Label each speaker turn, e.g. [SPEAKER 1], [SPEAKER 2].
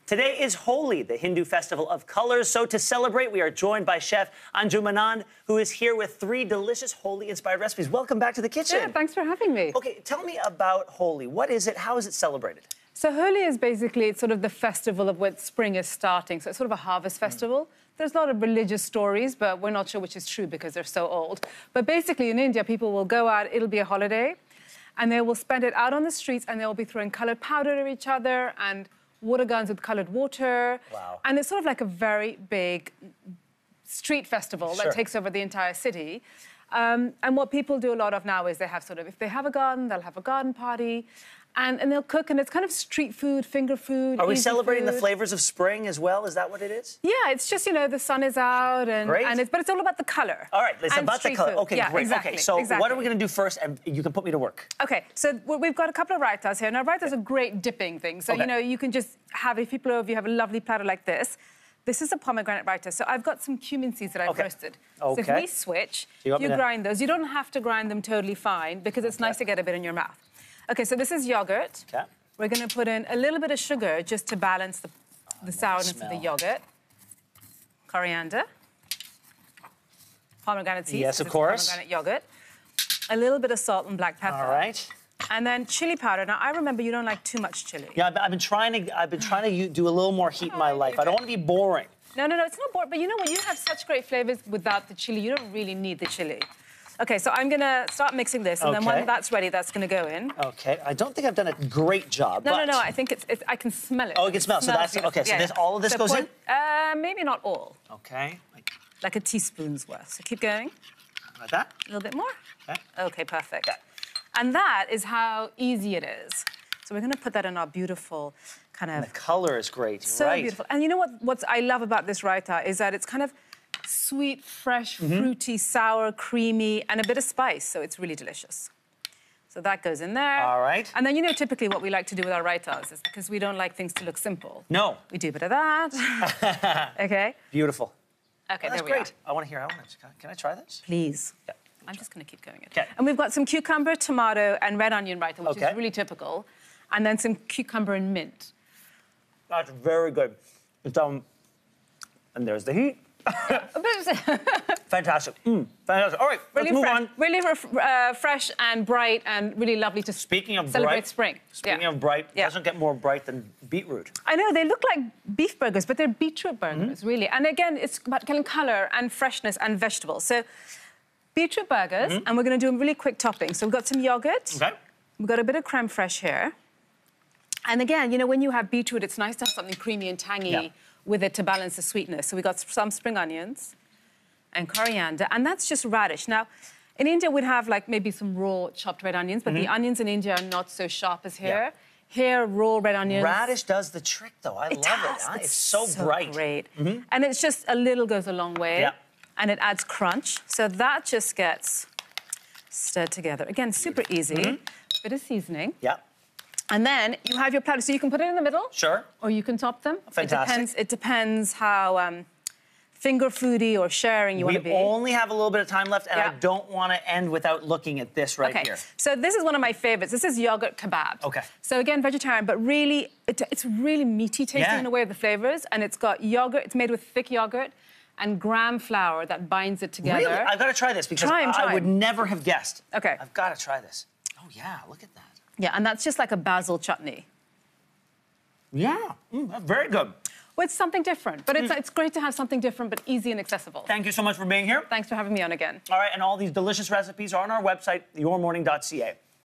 [SPEAKER 1] Today is Holi, the Hindu festival of colors. So to celebrate, we are joined by Chef Anjum Anand, who is here with 3 delicious Holi-inspired recipes. Welcome back to the kitchen.
[SPEAKER 2] Yeah, thanks for having me.
[SPEAKER 1] Okay, tell me about Holi. What is it? How is it celebrated?
[SPEAKER 2] So Holi is basically it's sort of the festival of when spring is starting. So it's sort of a harvest festival. There's a lot of religious stories, but we're not sure which is true because they're so old. But basically in India, people will go out, it'll be a holiday, and they will spend it out on the streets and they'll be throwing coloured powder at each other and water guns with coloured water.
[SPEAKER 1] Wow.
[SPEAKER 2] And it's sort of like a very big street festival that takes over the entire city. And what people do a lot of now is they have sort of, if they have a garden, they'll have a garden party. And they'll cook, and it's kind of street food, finger food.
[SPEAKER 1] Are we celebrating
[SPEAKER 2] food.
[SPEAKER 1] the flavors of spring as well? Is that what it is?
[SPEAKER 2] Yeah, it's just, you know, the sun is out, but it's all about the colour.
[SPEAKER 1] All right, it's about the colour.
[SPEAKER 2] Food.
[SPEAKER 1] Okay,
[SPEAKER 2] yeah,
[SPEAKER 1] great.
[SPEAKER 2] Exactly,
[SPEAKER 1] okay, so
[SPEAKER 2] exactly.
[SPEAKER 1] what are we going to do first? And you can put me to work.
[SPEAKER 2] Okay, so we've got a couple of raitas here. Now, raitas are great dipping things. So, you know, you can just have, if people over, you have a lovely platter like this. This is a pomegranate raita. So I've got some cumin seeds that I've roasted.
[SPEAKER 1] Okay.
[SPEAKER 2] So if we switch, you grind those. You don't have to grind them totally fine because it's nice to get a bit in your mouth. Okay, so this is yogurt.
[SPEAKER 1] Okay.
[SPEAKER 2] We're going to put in a little bit of sugar just to balance the sourness of the yogurt. Coriander. Pomegranate seeds.
[SPEAKER 1] Yes, of course.
[SPEAKER 2] Pomegranate yogurt. A little bit of salt and black pepper.
[SPEAKER 1] All right.
[SPEAKER 2] And then chili powder. Now, I remember you don't like too much chili.
[SPEAKER 1] Yeah, I've been trying to do a little more heat in my life. I don't want to be boring.
[SPEAKER 2] No, it's not boring. But you know what? You have such great flavors without the chili. You don't really need the chili. Okay, so I'm going to start mixing this, and then when that's ready, that's going to go in.
[SPEAKER 1] Okay, I don't think I've done a great job,
[SPEAKER 2] No, I think I can smell it.
[SPEAKER 1] Oh, you can smell. So that's
[SPEAKER 2] beautiful.
[SPEAKER 1] okay. So all of this goes in?
[SPEAKER 2] Maybe not all.
[SPEAKER 1] Okay.
[SPEAKER 2] Like a teaspoon's worth. So keep going.
[SPEAKER 1] Like that?
[SPEAKER 2] A little bit more.
[SPEAKER 1] Okay.
[SPEAKER 2] Okay, perfect.
[SPEAKER 1] Yeah.
[SPEAKER 2] And that is how easy it is. So we're going to put that in our beautiful kind of...
[SPEAKER 1] And the colour is great.
[SPEAKER 2] So beautiful. And you know what I love about this raita is that it's kind of sweet, fresh, fruity, sour, creamy, and a bit of spice, so it's really delicious. So that goes in there.
[SPEAKER 1] All right.
[SPEAKER 2] And then, you know, typically what we like to do with our raitas is because we don't like things to look simple.
[SPEAKER 1] No.
[SPEAKER 2] We do a bit of that. Okay.
[SPEAKER 1] Beautiful.
[SPEAKER 2] Okay,
[SPEAKER 1] that's
[SPEAKER 2] there we
[SPEAKER 1] great. I want to hear. Can I try this?
[SPEAKER 2] Please.
[SPEAKER 1] Yeah.
[SPEAKER 2] I'm just going to keep going.
[SPEAKER 1] Okay.
[SPEAKER 2] And we've got some cucumber, tomato, and red onion raita, which is really typical. And then some cucumber and mint.
[SPEAKER 1] That's very good. And there's the heat. Fantastic. Fantastic. All right, let's move on.
[SPEAKER 2] Really fresh and bright and really lovely to celebrate spring.
[SPEAKER 1] Speaking of bright, it doesn't get more bright than beetroot.
[SPEAKER 2] I know, they look like beef burgers, but they're beetroot burgers, really. And again, it's about getting colour and freshness and vegetables. So beetroot burgers, and we're going to do a really quick topping. So we've got some yogurt.
[SPEAKER 1] Okay.
[SPEAKER 2] We've got a bit of creme fraiche here. And again, you know, when you have beetroot, it's nice to have something creamy and tangy with it to balance the sweetness. So we got some spring onions and coriander, and that's just radish. Now, in India, we'd have like maybe some raw chopped red onions, but the onions in India are not so sharp as here. Here, raw red onions.
[SPEAKER 1] Radish does the trick, though. I love it. It's so bright.
[SPEAKER 2] Great. And it's just a little goes a long way.
[SPEAKER 1] Yeah.
[SPEAKER 2] And it adds crunch. So that just gets stirred together. Again, super easy. Bit of seasoning.
[SPEAKER 1] Yeah.
[SPEAKER 2] And then you have your platter. So you can put it in the middle.
[SPEAKER 1] Sure.
[SPEAKER 2] Or you can top them.
[SPEAKER 1] Fantastic.
[SPEAKER 2] It depends how finger foodie or sharing you want to be.
[SPEAKER 1] We only have a little bit of time left, and I don't want to end without looking at this right here.
[SPEAKER 2] So this is one of my favorites. This is yogurt kebab.
[SPEAKER 1] Okay.
[SPEAKER 2] So again, vegetarian, but really, it's really meaty tasting in a way of the flavors. And it's got yogurt. It's made with thick yogurt and gram flour that binds it together.
[SPEAKER 1] Really? I've got to try this because I would never have guessed.
[SPEAKER 2] Okay.
[SPEAKER 1] I've got to try this. Oh, yeah, look at that.
[SPEAKER 2] Yeah, and that's just like a basil chutney.
[SPEAKER 1] Yeah, that's very good.
[SPEAKER 2] Well, it's something different, but it's great to have something different but easy and accessible.
[SPEAKER 1] Thank you so much for being here.
[SPEAKER 2] Thanks for having me on again.
[SPEAKER 1] All right, and all these delicious recipes are on our website, yourmorning.ca.